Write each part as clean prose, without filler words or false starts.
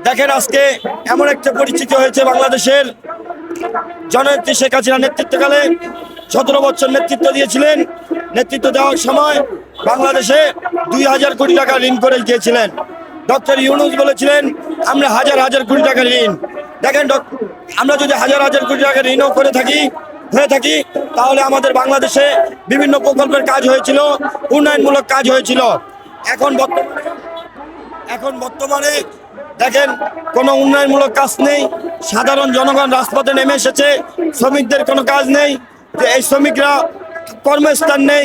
দেখেন আজকে এমন একটা পরিস্থিতি হয়েছে বাংলাদেশের। জননেত্রী শেখ হাসিনা নেতৃত্বকালে 17 বছর নেতৃত্ব দিয়েছিলেন। নেতৃত্ব দেওয়ার সময় বাংলাদেশে 2000 কোটি টাকা ঋণ করে দিয়েছিলেন। ডক্টর ইউনূস বলেছিলেন আমরা হাজার হাজার কোটি টাকা ঋণ। দেখেন আমরা যদি হাজার হাজার কোটি টাকা ঋণও করে হয়ে থাকি তাহলে আমাদের বাংলাদেশে বিভিন্ন প্রকল্পের কাজ হয়েছিল, উন্নয়নমূলক কাজ হয়েছিল। এখন বর্তমানে দেখেন কোনো উন্নয়নমূলক কাজ নেই। সাধারণ জনগণ রাজপথে নেমে এসেছে, শ্রমিকদের কোনো কাজ নেই। যে এই শ্রমিকরা কর্মস্থান নেই,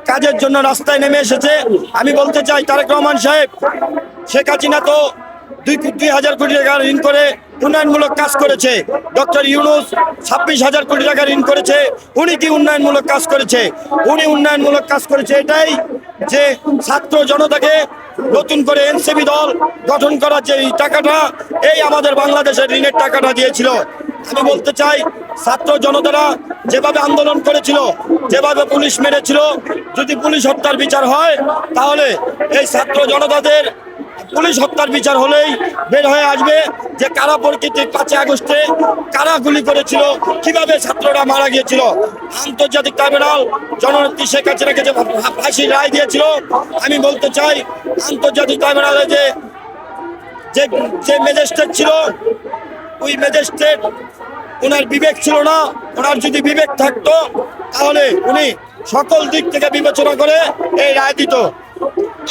কাজের জন্য রাস্তায় নেমে এসেছে। আমি বলতে চাই তারেক রহমান সাহেব, শেখ হাসিনা তো 2000 কোটি টাকা ঋণ করে উন্নয়নমূলক কাজ করেছে। ডক্টর ইউনূস 26,000 কোটি টাকা ঋণ করেছে। উনি কি উন্নয়নমূলক কাজ করেছে? উনি উন্নয়নমূলক কাজ করেছে এটাই যে ছাত্র জনতাকে নতুন করে এনসিপি দল গঠন করার যে টাকাটা, এই আমাদের বাংলাদেশের ঋণের টাকাটা দিয়েছিল। আমি বলতে চাই ছাত্র জনতারা যেভাবে আন্দোলন করেছিল, যেভাবে পুলিশ মেরেছিল, যদি পুলিশ হত্যার বিচার হয় তাহলে এই ছাত্র জনতাদের পুলিশ হত্যার বিচার হলেই বের হয়ে আসবে যে কারা প্রকৃতির 5 আগস্টে কারা গুলি করেছিল, কিভাবে ছাত্ররা মারা গিয়েছিল। আন্তর্জাতিক ট্রাইব্যুনাল জননেত্রী শেখ হাসিনাকে যে ফাঁসির রায় দিয়েছিল, আমি বলতে চাই আন্তর্জাতিক ট্রাইব্যুনালে যে ম্যাজিস্ট্রেট ছিল, ওই ম্যাজিস্ট্রেট ওনার বিবেক ছিল না। ওনার যদি বিবেক থাকতো তাহলে উনি সকল দিক থেকে বিবেচনা করে এই রায় দিত।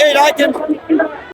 এই রায়কে